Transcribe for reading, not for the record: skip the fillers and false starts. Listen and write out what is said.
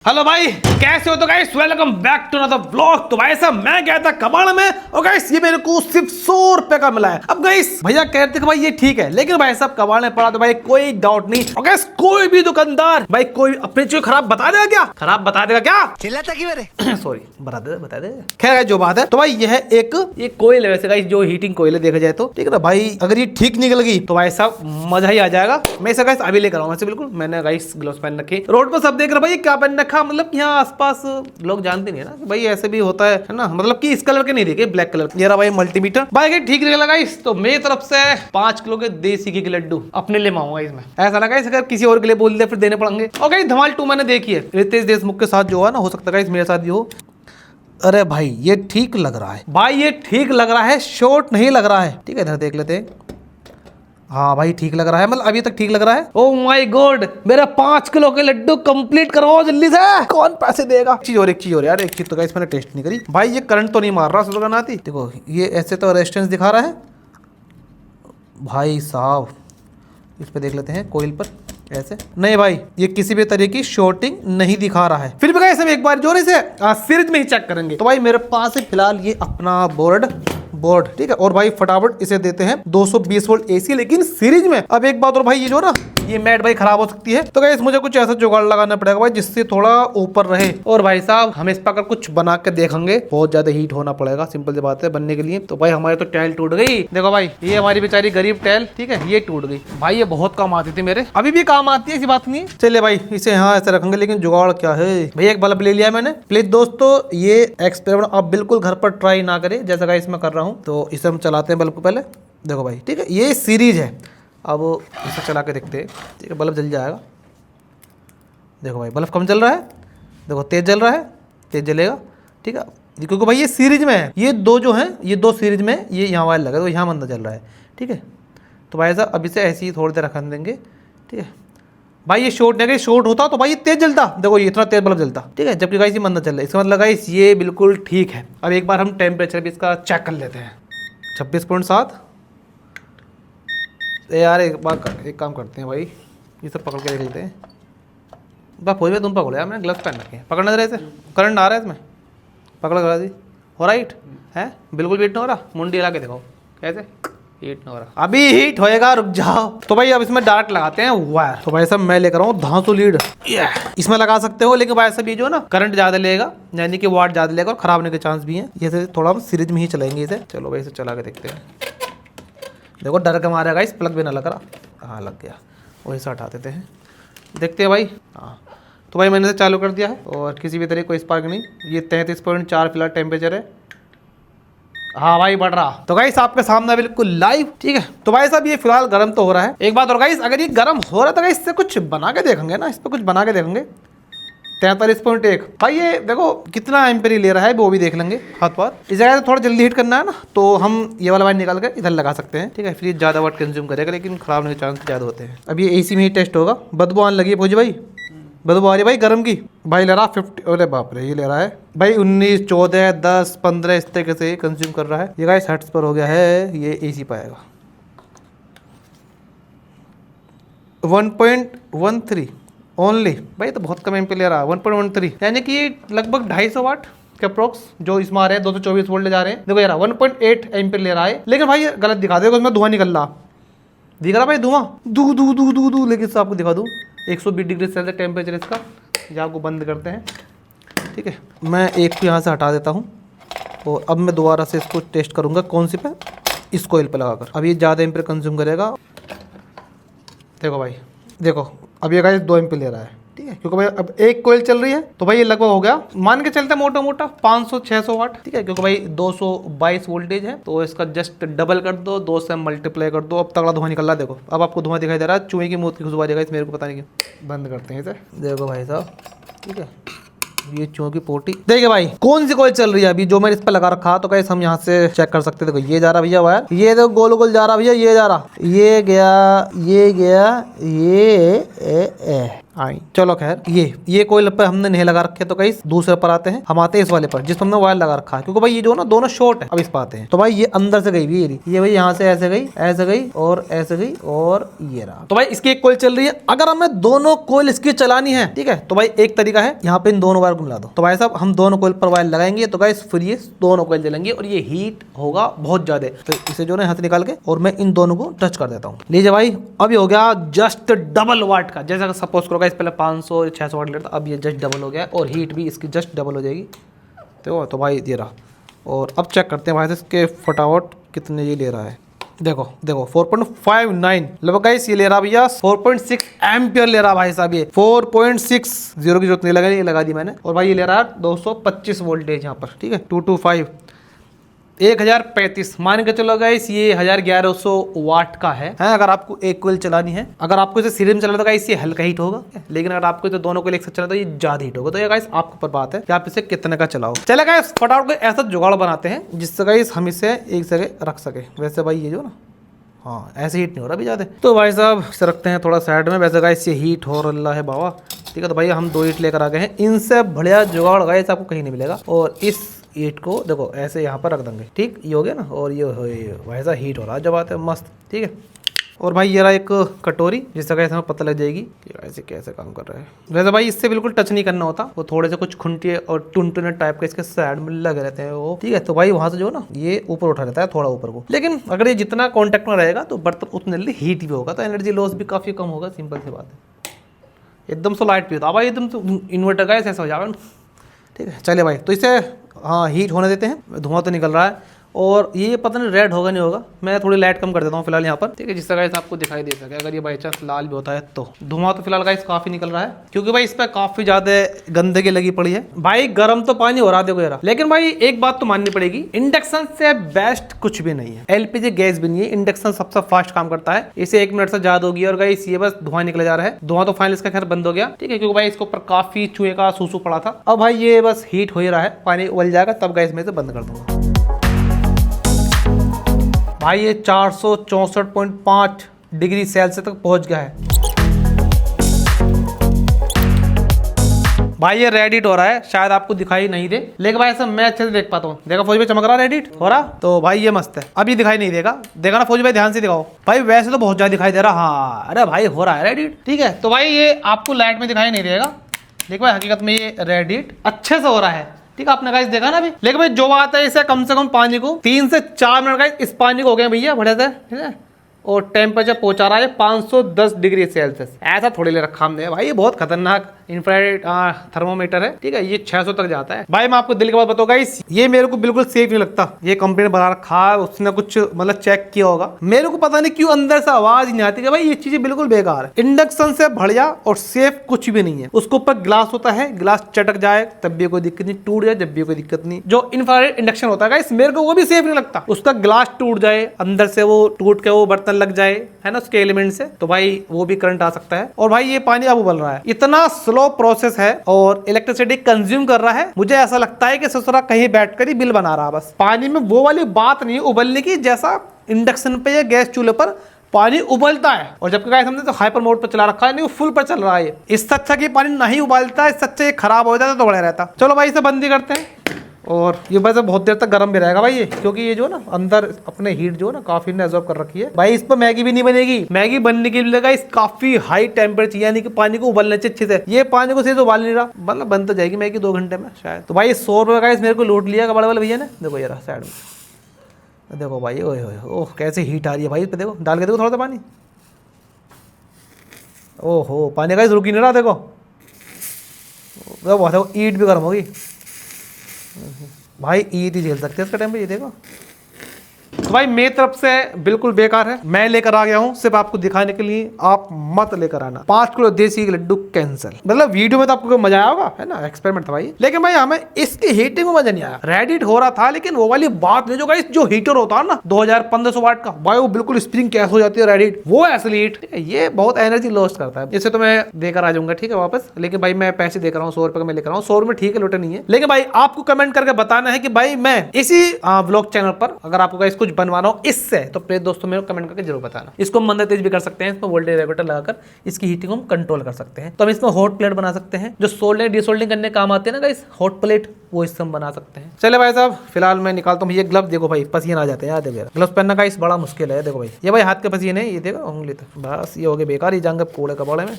Hello भाई, कैसे हो? तो guys welcome back to another vlog. तो भाई साहब मैं गया था कबाड़ में और गाइस ये मेरे को सिर्फ 100 रुपए का मिला है। अब गाइस भैया कहते कि भाई ये ठीक है, लेकिन भाई साहब कबाड़ में पड़ा तो भाई कोई डाउट नहीं। और गाइस कोई भी दुकानदार भाई कोई अपनी चीज खराब बता देगा क्या? खराब बता देगा क्या? चिल्लाता क्यों रे? सॉरी, बता दे। खैर जो बात है, तो भाई यह एक कोयल है वैसे गाइस, जो हीटिंग कोयल है देखा जाए तो, ठीक है ना भाई। अगर ये ठीक निकल गई तो भाई साहब मजा ही आ जाएगा। मैं इसे गाइस अभी लेकर आऊंगा वैसे, बिल्कुल मैंने गाइस ग्लव्स पहन रखे। रोड पर सब देख रहे भाई क्या पहन रखा, मतलब यहाँ आसपास लोग जानते नहीं है ना कि भाई ऐसे भी होता है ना, मतलब कि इस कलर के नहीं देखे, ब्लैक कलर। ये रहा भाई मल्टीमीटर भाई, ठीक निकला गाइस। तो मेरी तरफ से 5 किलो के देसी घी के लड्डू अपने लिए मांगूंगा इसमें। ऐसा ना गाइस अगर किसी और के लिए बोल दे फिर देने पड़ेंगे। और गाइस धमाल 2 मैंने देखी है, रितेश देशमुख के साथ जो है ना, हो सकता है गाइस मेरे साथ भी हो। अरे भाई ये ठीक लग रहा है, भाई ये ठीक लग रहा है, शॉर्ट नहीं लग रहा है। ठीक है इधर देख लेते हैं। हाँ भाई ठीक लग रहा है, मतलब अभी तक ठीक लग रहा है। ओह माय गॉड, मेरा 5 किलो के लड्डू कंप्लीट करवाओ जल्दी से। कौन पैसे देगा? एक चीज और यार, एक चीज तो गाइस मैंने टेस्ट नहीं करी। भाई ये करंट तो नहीं मार रहा सुबह नाती? देखो ये ऐसे तो रेजिस्टेंस दिखा रहा है भाई साहब। इस पे देख लेते हैं कोयल पर। ऐसे नहीं भाई, ये किसी भी तरह की शॉर्टिंग नहीं दिखा रहा है। फिर भी गाइस हम एक बार जोर से सीरीज में ही चेक करेंगे। तो भाई मेरे पास है फिलहाल ये अपना बोर्ड ठीक है। और भाई फटाफट इसे देते हैं 220 वोल्ट एसी, लेकिन सीरीज में। अब एक बात और भाई, ये जो ना ये मैट भाई खराब हो सकती है, तो गाइस मुझे कुछ ऐसा जुगाड़ लगाना पड़ेगा भाई जिससे थोड़ा ऊपर रहे। और भाई साहब हम इस पर अगर कुछ बना के देखेंगे, बहुत ज्यादा हीट होना पड़ेगा, सिंपल सी बात है बनने के लिए। तो भाई हमारी तो टाइल टूट गई। देखो भाई ये हमारी बेचारी गरीब टाइल, ठीक है ये टूट गई भाई। ये बहुत काम आती थी मेरे, अभी भी काम आती है, ऐसी बात नहीं है। चलिए भाई इसे यहाँ ऐसे रखेंगे, लेकिन जुगाड़ क्या है भैया? एक बल्ब ले लिया मैंने। प्लीज दोस्तों ये एक्सपेरिमेंट आप बिल्कुल घर पर ट्राई ना करें जैसा गाइस मैं कर रहा हूँ। तो इसे हम चलाते हैं बल्ब को पहले। देखो भाई ठीक है, ये सीरीज है। अब इसे चला के देखते हैं, ठीक है बल्ब जल जाएगा। देखो भाई बल्ब कम जल रहा है, देखो तेज जल रहा है, तेज जलेगा, ठीक है। क्योंकि भाई ये सीरीज में है, ये दो जो हैं ये दो सीरीज में, ये यहाँ वायर लगा तो यहाँ मंदा जल रहा है, ठीक है। तो भाई साहब अब इसे ऐसे ही थोड़ी देर रखने देंगे, ठीक है भाई। ये शॉर्ट नहीं, शॉर्ट होता तो भाई ये तेज जलता, देखो ये इतना तेज बल्ब जलता, ठीक है। जबकि गाइस ये मंदा चल रहा है, इसका मतलब गाइस ये बिल्कुल ठीक है। अब एक बार हम टेम्परेचर भी इसका चेक कर लेते हैं। 26.7। यार एक काम करते हैं भाई, ये सब पकड़ के देख लेते हैं। फौज में तुम पकड़ो यार, मैंने ग्लव्स पहन रखे हैं। पकड़ना जरा, ऐसे करंट आ रहा है इसमें, पकड़ करा दी। हो रहा हीट है? बिल्कुल भी हीट नहीं हो रहा। मुंडी हिला के देखो कैसे हीट नहीं हो रहा। अभी हीट होएगा, रुक जाओ। तो भाई अब इसमें डायरेक्ट लगाते हैं वायर। तो भाई साहब मैं लेकर आऊँ धांसू लीड, इसमें लगा सकते हो, लेकिन भाई साहब ये जो ना करंट ज्यादा लेगा, यानी कि वाट ज्यादा लेगा और खराब होने के चांस भी हैं। ये थोड़ा हम सीरीज में ही चलाएंगे इसे। चलो भाई इसे चला के देखते हैं। देखो डर के मारे गाइस प्लग भी ना लग रहा। हाँ लग गया, वही से हटा देते हैं, देखते हैं भाई। हाँ तो भाई मैंने इसे चालू कर दिया है और किसी भी तरह कोई स्पार्क नहीं। ये 33.4 फिलहाल टेम्परेचर है। हाँ भाई बढ़ रहा। तो गाइस आपके सामने बिल्कुल लाइव, ठीक है। तो भाई साहब ये फिलहाल गर्म तो हो रहा है। एक बात और गाइस, अगर ये गर्म हो रहा है तो गाइस इससे कुछ बना के देखेंगे ना, इस पर कुछ बना के देखेंगे। 43.1 भाई ये देखो कितना एम्पेयर ले रहा है वो भी देख लेंगे हाथ पर। इस जगह से थोड़ा जल्दी हीट करना है ना, तो हम ये वाला वायर निकाल कर इधर लगा सकते हैं, ठीक है। फिर ज़्यादा वाट कंज्यूम करेगा, लेकिन खराब होने के चांस ज़्यादा होते हैं। अब ये एसी में ही टेस्ट होगा। बदबू आने लगी है फौजी भाई, बदबू आ रही है भाई गर्म की। भाई ले रहा 50, अरे बाप रे, ये ले रहा है भाई 19, 14, 10, 15 इस तरीके से कंज्यूम कर रहा है। ये गाइस हर्ट्ज पर हो गया है, ये एसी पाएगा 1.13 ओनली। भाई तो बहुत कम एम्पीयर ले रहा है 1.13, यानी कि लगभग 250 वाट के अप्रोक्स जो इसमें आ रहे हैं। 224 वोल्ट ले जा रहे हैं। देखो यार 1.8 एम्पीयर ले रहा है, लेकिन भाई ये गलत दिखा देगा, उसमें धुआं निकल रहा, दिख रहा भाई धुआं दू। लेकिन इससे आपको दिखा दूँ 120 डिग्री सेल्सियस टेम्परेचर इसका। ये आपको बंद करते हैं, ठीक है। मैं एक को यहाँ से हटा देता हूँ और अब मैं दोबारा से इसको टेस्ट करूँगा। कौन सी पे? इस कोयल पे लगाकर। अब ये ज़्यादा एम्पीयर कंज्यूम करेगा। देखो भाई देखो, अब ये गाइस 2 एम्पीयर ले रहा है, ठीक है। क्योंकि भाई अब एक कोयल चल रही है, तो भाई ये लगभग हो गया, मान के चलते मोटा 500-600 वाट, ठीक है। क्योंकि भाई 222 वोल्टेज है, तो इसका जस्ट डबल कर दो, 2 से मल्टीप्लाई कर दो। अब तगड़ा धुआं निकल रहा है। देखो अब आपको धुआं दिखाई दे रहा है, चूहे की मौत की खुशबू आ जाएगा इस, मेरे को पता नहीं क्यों। बंद करते हैं इसे। देखो भाई साहब, ठीक है ये चूहों की पोटी। देखिए भाई कौन सी कोयल चल रही है अभी जो मैंने इस पर लगा रखा, तो कैसे हम यहाँ से चेक कर सकते हैं। देखो ये जा रहा भैया वायर, ये देखो गोल गोल जा रहा भैया, ये जा रहा, ये गया, ये गया, ये आई चलो खैर, ये कोयल पे हमने नहीं लगा रखे, तो गाइस दूसरे पर आते हैं। हम आते हैं इस वाले पर जिस पर हमने वायर लगा रखा है, क्योंकि भाई ये जो ना दोनों शॉर्ट है। अब इस पर आते हैं। तो भाई ये अंदर से गई हुई ये भाई यहाँ से ऐसे गई और ऐसे गई और ये रहा। तो भाई इसकी एक कोयल चल रही है। अगर हमें दोनों कोयल इसकी चलानी है, ठीक है, तो भाई एक तरीका है, यहाँ पे इन दोनों वायर को मिला दो। तो भाई साहब हम दोनों कोयल पर वायर लगाएंगे तो गाइस फिर ये दोनों कोयल जलेंगे और ये हीट होगा बहुत ज्यादा। तो इसे जो ना हाथ निकाल के और मैं इन दोनों को टच कर देता हूँ। लीजिए भाई, अभी हो गया जस्ट डबल वाट का। जैसा सपोज करो गाइस पहले 500 600 वाट लेता, अब ये जस्ट डबल हो गया और हीट भी इसकी जस्ट डबल हो जाएगी। तो भाई ये रहा। और अब चेक करते हैं भाई इसके फटाफट कितने ये ले रहा है। देखो 4.59 लगभग गाइस ये ले रहा भैया 4.6 एम्पियर ले रहा भाई साहब। ये 4.6 जीरो की जरूरत नहीं लगाई, ये लगा दी मैंने। और भाई ये ले रहा है 225 वोल्टेज यहाँ पर, ठीक है। 225 1035 मान के चलो गाइस, ये 1100 वाट का है। अगर आपको एक कोयल चलानी है, अगर आपको इसे सीरीज में चलाना तो गाइस ये हल्का हीट होगा, लेकिन अगर आपको तो दोनों कोयल एक साथ चला तो ये ज्यादा हीट होगा। तो ये गाइस आपके ऊपर बात है कि आप इसे कितने का चलाओ। चले गाइस फटाफट को ऐसा जुगाड़ बनाते हैं जिससे गाइस हम इसे एक जगह रख सके। वैसे भाई ये जो ना, हाँ ऐसे हीट नहीं हो रहा अभी ज़्यादा। तो भाई साहब इसे रखते हैं थोड़ा साइड में। वैसे गाइस ये हीट हो रहा है बाबा, ठीक है। तो भाई हम 2 ईंट लेकर आ गए हैं। इनसे बढ़िया जुगाड़ गाइस आपको कहीं नहीं मिलेगा। और इस ईंट को देखो ऐसे यहाँ पर रख देंगे, ठीक, ये हो गया ना। और ये वैसा हीट हो रहा है जब आते हैं मस्त, ठीक है। और भाई ये रहा एक कटोरी, जिससे कैसे हमें पता लग जाएगी कि ऐसे कैसे काम कर रहा है। वैसे भाई इससे बिल्कुल टच नहीं करना होता, वो थोड़े से कुछ खुंटिए और टुनटुने टाइप के इसके साइड में लगे रहते हैं वो, ठीक है। तो भाई वहां से जो ना ये ऊपर उठा रहता है थोड़ा ऊपर को। लेकिन अगर ये जितना कॉन्टेक्ट में रहेगा तो बर्तन उतने जल्दी हीट भी होगा, तो एनर्जी लॉस भी काफी कम होगा। सिंपल सी बात है। एकदम से लाइट भी होता है भाई, एकदम तो इन्वर्टर का ऐसा हो जाएगा, ठीक है। चलिए भाई, तो इसे हाँ हीट होने देते हैं। धुआं तो निकल रहा है और ये पता नहीं रेड होगा नहीं होगा। मैं थोड़ी लाइट कम कर देता हूँ फिलहाल यहाँ पर, ठीक है, जिससे गाइस आपको दिखाई दे सके। अगर ये बाई चांस लाल भी होता है तो धुआं तो फिलहाल गाइस काफी निकल रहा है, क्योंकि भाई इस पर काफी ज्यादा गंदगी लगी पड़ी है। भाई गर्म तो पानी हो रहा देखो यार, लेकिन भाई एक बात तो माननी पड़ेगी, इंडक्शन से बेस्ट कुछ भी नहीं है। एलपीजी गैस भी नहीं है, इंडक्शन सबसे फास्ट काम करता है। इसे 1 मिनट से ज्यादा होगी और गाइस ये बस धुआं निकल जा रहा है। धुआं तो फाइनल इसका खैर बंद हो गया, ठीक है, क्योंकि भाई इसके ऊपर काफी चूहे का सूसू पड़ा था। अब भाई ये बस हीट हो ही रहा है, पानी उबल जाएगा तब गैस में से बंद कर दूंगा। भाई ये 464.5 डिग्री सेल्सियस तक पहुंच गया है। भाई ये रेडिट हो रहा है, शायद आपको दिखाई नहीं दे, लेकिन भाई ऐसा मैं अच्छे से देख पाता हूँ। देखा फौजी भाई चमक रहा है, रेडिट हो रहा। तो भाई ये मस्त है, अभी दिखाई नहीं देगा, देखा ना फौजी भाई, ध्यान से दिखाओ भाई। वैसे तो बहुत ज्यादा दिखाई दे रहा, हाँ अरे भाई हो रहा है रेडिट, ठीक है। तो भाई ये आपको लाइट में दिखाई नहीं देगा, देखो भाई हकीकत में ये रेडिट अच्छे से हो रहा है, ठीक है। आपने गाइस देखा ना अभी। लेकिन भाई जो बात है, इसे कम से कम पानी को 3 से 4 मिनट गाइस इस पानी को हो गए भैया बढ़िया से, ठीक है। और टेम्परेचर पहुंचा रहा है 510 डिग्री सेल्सियस। ऐसा थोड़ी ले रखा हमने भाई, ये बहुत खतरनाक इंफ्रारेड थर्मोमीटर है, ठीक है। ये 600 तक जाता है। भाई मैं आपको दिल की बात बताऊं गाइस, ये मेरे को बिल्कुल सेफ नहीं लगता। ये कंपनी ने बना रखा है, उसने कुछ मतलब चेक किया होगा। मेरे को पता नहीं क्यों अंदर से आवाज नहीं आती कि भाई ये चीजें बिल्कुल बेकार है। इंडक्शन से बढ़िया और सेफ कुछ भी नहीं है। उसके ऊपर ग्लास होता है, ग्लास चटक जाए तब भी कोई दिक्कत नहीं, टूट जाए जब भी कोई दिक्कत नहीं। जो इंफ्रारेड इंडक्शन होता है गाइस, मेरे को वो भी सेफ नहीं लगता। उसका ग्लास टूट जाए, अंदर से वो टूट के वो बर्तन लग जाए, है ना, उसके एलिमेंट से, तो भाई वो भी करंट आ सकता है। और भाई ये पानी अब उबल रहा है, इतना स्लो प्रोसेस है और इलेक्ट्रिसिटी कंज्यूम कर रहा है। मुझे ऐसा लगता है कि ससुरा कहीं बैठकर ही बिल बना रहा। बस पानी में वो वाली बात नहीं उबलने की, जैसा इंडक्शन पे या गैस चूल्हे पर पानी उबलता है। और जबकि गाइस हमने तो हाइपर मोड पर चला रखा है, नहीं वो फुल पर चल रहा है। इससे अच्छा कि पानी नहीं उबालता, इससे अच्छा ये खराब हो जाता तो बढ़िया रहता। चलो भाई इसे बंद ही करते हैं। और ये वैसे बहुत देर तक गर्म भी रहेगा भाई ये, क्योंकि ये जो ना अंदर अपने हीट जो ना काफी ने एब्जॉर्ब कर रखी है। भाई इस पर मैगी भी नहीं बनेगी। मैगी बनने के लिए इस काफी हाई टेम्परेचर, यानी कि पानी को उबलने चाहिए अच्छे से। ये पानी को सीधे उबाल नहीं रहा, मतलब बन तो जाएगी मैगी 2 घंटे में शायद। तो भाई 100 रुपये का मेरे को लूट लिया बड़े वाले भैया ने। देखो ये रहा साइड में, देखो भाई ओए ओह कैसे हीट आ रही है भाई। इस पे देखो, डाल के देखो थोड़ा सा पानी। ओहो पानी का रुक ही नहीं रहा, देखो ईट भी गर्म होगी भाई। ईद ही झेल सकते हैं इसका टाइम पे, ये देखो। तो भाई मेरी तरफ से बिल्कुल बेकार है, मैं लेकर आ गया हूँ सिर्फ आपको दिखाने के लिए, आप मत लेकर आना। 5 किलो देसी लड्डू कैंसिल। मतलब वीडियो में तो आपको मजा आया होगा, है ना, एक्सपेरिमेंट था भाई। लेकिन भाई हमें इसकी हीटिंग में मजा नहीं आया। रेडिट हो रहा था, लेकिन वो वाली बात नहीं। जो गाइस जो हीटर होता है ना 2500 वाट का, भाई वो बिल्कुल स्प्रिंग कैसे हो जाती है रेडिट, वो एथलीट, ये बहुत एनर्जी लॉस करता है। इसे तो मैं देकर आ जाऊंगा, ठीक है, वापस। लेकिन भाई मैं पैसे देकर रहा हूँ, 100 रुपए का मैं लेकर रहा हूँ। 100 रुपए ठीक है, लुटे नहीं है। लेकिन भाई आपको कमेंट करके बताना है कि भाई मैं इसी व्लॉग चैनल पर, अगर आपको गाइस कुछ बनवाना हो इससे तो प्लीज दोस्तों मेरे को कमेंट करके जरूर बताना। इसको हम मंद तेज भी कर सकते हैं, इसमें वोल्टेज रेगुलेटर लगाकर इसकी हीटिंग हम कंट्रोल कर सकते हैं। तो हम इसमें हॉट प्लेट बना सकते हैं, जो सोल्डिंग डिसोल्डिंग करने काम आते हैं ना गाइस, हॉट प्लेट, वो इससे हम बना सकते हैं। चले भाई साहब फिलहाल मैं निकालता हूँ ये ग्लव। देखो भाई पसीना आ जाते हैं यार, देखो ग्लव्स पहनना गाइस बड़ा मुश्किल है। देखो भाई ये भाई हाथ के पसीने, ये देखो उंगली तक, बस ये हो गए बेकार, ये जाएंगे कूड़े कबाड़े में।